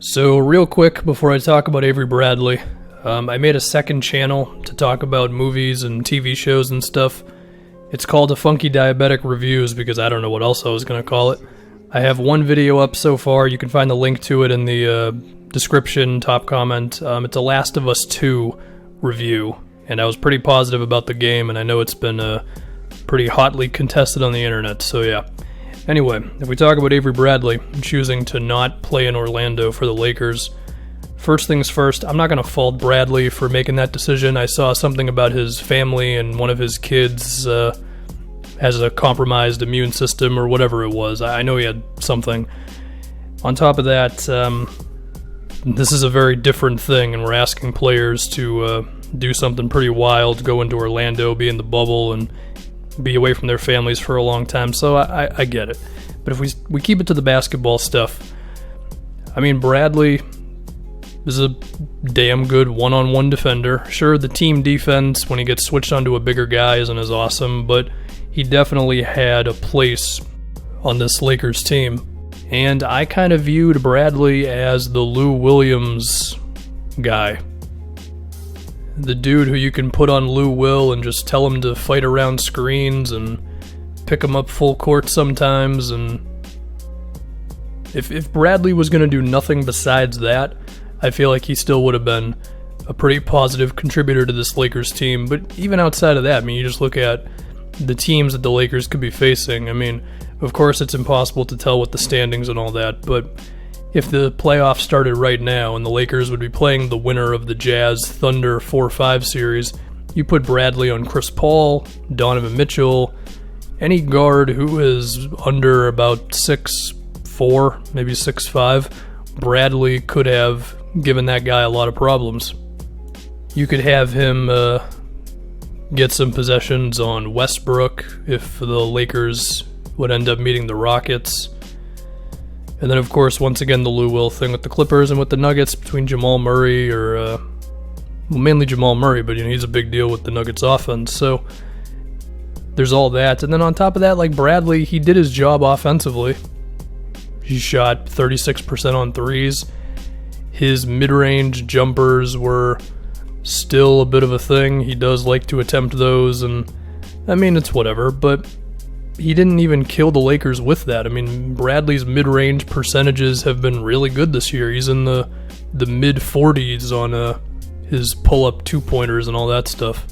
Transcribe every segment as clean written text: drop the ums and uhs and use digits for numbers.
So real quick, before I talk about Avery Bradley, I made a second channel to talk about movies and TV shows and stuff. It's called A Funky Diabetic Reviews because I don't know what else I was going to call it. I have one video up so far. You can find the link to it in the description, top comment. It's a Last of Us 2 review, and I was pretty positive about the game, and I know it's been pretty hotly contested on the internet, so yeah. Anyway, if we talk about Avery Bradley choosing to not play in Orlando for the Lakers, first things first, I'm not going to fault Bradley for making that decision. I saw something about his family and one of his kids has a compromised immune system or whatever it was. I know he had something. On top of that, this is a very different thing, and we're asking players to do something pretty wild, go into Orlando, be in the bubble, and be away from their families for a long time, so I get it. But if we keep it to the basketball stuff, I mean, Bradley is a damn good one-on-one defender. Sure, the team defense, when he gets switched onto a bigger guy, isn't as awesome, but he definitely had a place on this Lakers team. And I kind of viewed Bradley as the Lou Williams guy. The dude who you can put on Lou Will and just tell him to fight around screens and pick him up full court sometimes. And if Bradley was going to do nothing besides that, I feel like he still would have been a pretty positive contributor to this Lakers team. But even outside of that, I mean, you just look at the teams that the Lakers could be facing. I mean, of course it's impossible to tell with the standings and all that, but if the playoffs started right now and the Lakers would be playing the winner of the Jazz Thunder 4-5 series, you put Bradley on Chris Paul, Donovan Mitchell, any guard who is under about 6'4", maybe 6'5", Bradley could have given that guy a lot of problems. You could have him get some possessions on Westbrook if the Lakers would end up meeting the Rockets. And then, of course, once again, the Lou Will thing with the Clippers and with the Nuggets between Jamal Murray well, mainly Jamal Murray, but he's a big deal with the Nuggets offense. So there's all that. And then on top of that, like Bradley, he did his job offensively. He shot 36% on threes. His mid-range jumpers were still a bit of a thing. He does like to attempt those, and I mean, it's whatever, but he didn't even kill the Lakers with that. I mean, Bradley's mid-range percentages have been really good this year. He's in the mid-40s on his pull-up two-pointers and all that stuff.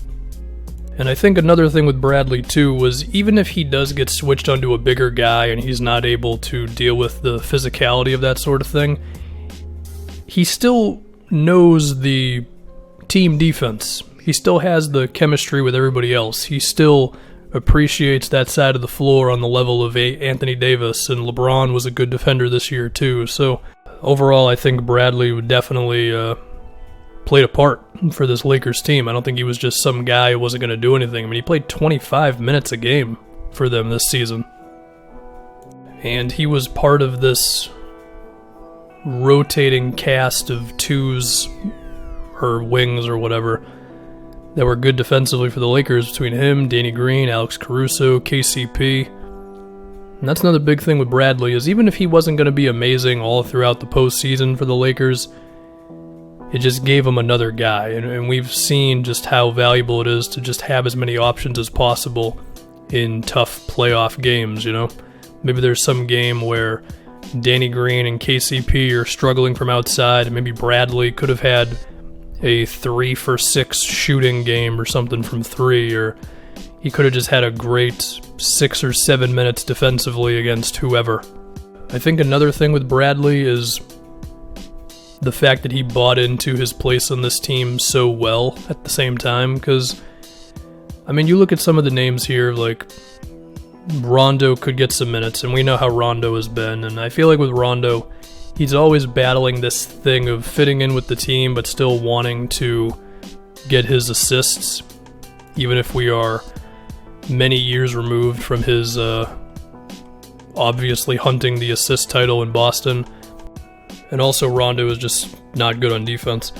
And I think another thing with Bradley, too, was even if he does get switched onto a bigger guy and he's not able to deal with the physicality of that sort of thing, he still knows the team defense. He still has the chemistry with everybody else. He still appreciates that side of the floor on the level of Anthony Davis, and LeBron was a good defender this year too. So overall, I think Bradley would definitely played a part for this Lakers team. I don't think he was just some guy who wasn't going to do anything. I mean, he played 25 minutes a game for them this season, and he was part of this rotating cast of twos or wings or whatever that were good defensively for the Lakers between him, Danny Green, Alex Caruso, KCP. And that's another big thing with Bradley, is even if he wasn't going to be amazing all throughout the postseason for the Lakers, it just gave him another guy. And we've seen just how valuable it is to just have as many options as possible in tough playoff games, you know? Maybe there's some game where Danny Green and KCP are struggling from outside, and maybe Bradley could have had a 3-for-6 shooting game or something from three, or he could have just had a great 6 or 7 minutes defensively against whoever. I think another thing with Bradley is the fact that he bought into his place on this team so well at the same time, because, I mean, you look at some of the names here, like Rondo could get some minutes, and we know how Rondo has been, and I feel like with Rondo, he's always battling this thing of fitting in with the team but still wanting to get his assists, even if we are many years removed from his obviously hunting the assist title in Boston. And also Rondo is just not good on defense.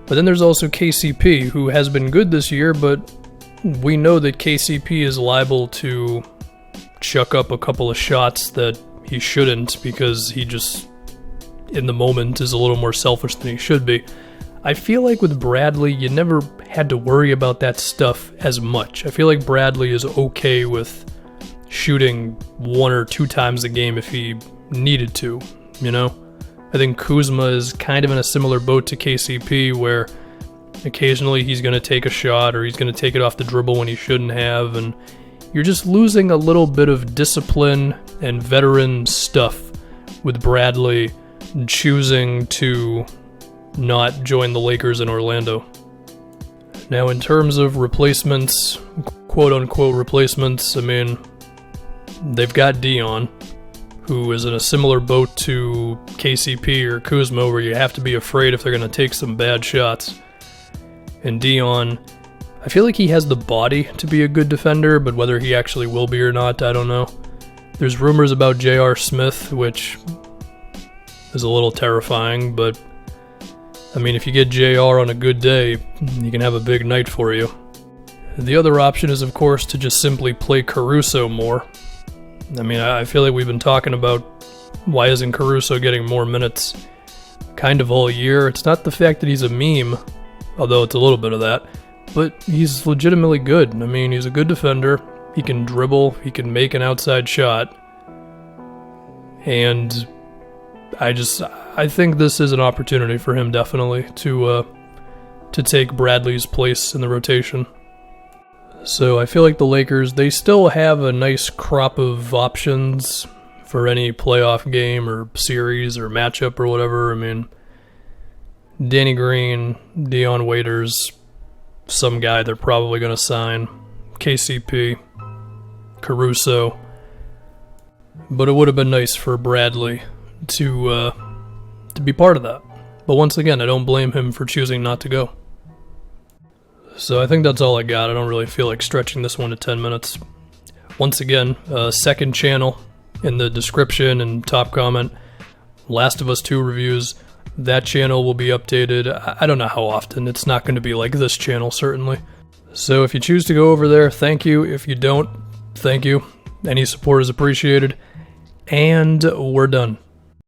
But then there's also KCP, who has been good this year, but we know that KCP is liable to chuck up a couple of shots that he shouldn't, because in the moment is a little more selfish than he should be. I feel like with Bradley, you never had to worry about that stuff as much. I feel like Bradley is okay with shooting 1 or 2 times a game if he needed to, you know? I think Kuzma is kind of in a similar boat to KCP, where occasionally he's going to take a shot or he's going to take it off the dribble when he shouldn't have, and you're just losing a little bit of discipline and veteran stuff with Bradley choosing to not join the Lakers in Orlando. Now, in terms of replacements, quote-unquote replacements, I mean, they've got Dion, who is in a similar boat to KCP or Kuzma, where you have to be afraid if they're going to take some bad shots. And Dion, I feel like he has the body to be a good defender, but whether he actually will be or not, I don't know. There's rumors about J.R. Smith, which is a little terrifying, but I mean, if you get JR on a good day, he can have a big night for you. The other option is, of course, to just simply play Caruso more. I mean, I feel like we've been talking about why isn't Caruso getting more minutes kind of all year. It's not the fact that he's a meme, although it's a little bit of that, but he's legitimately good. I mean, he's a good defender. He can dribble. He can make an outside shot. And I think this is an opportunity for him, definitely, to take Bradley's place in the rotation. So I feel like the Lakers, they still have a nice crop of options for any playoff game or series or matchup or whatever. I mean, Danny Green, Dion Waiters, some guy they're probably going to sign, KCP, Caruso. But it would have been nice for Bradley to be part of that. But once again, I don't blame him for choosing not to go. So I think that's all I got. I don't really feel like stretching this one to 10 minutes. Once again, second channel in the description and top comment. Last of Us 2 reviews. That channel will be updated. I don't know how often. It's not going to be like this channel, certainly. So if you choose to go over there, thank you. If you don't, thank you. Any support is appreciated. And we're done.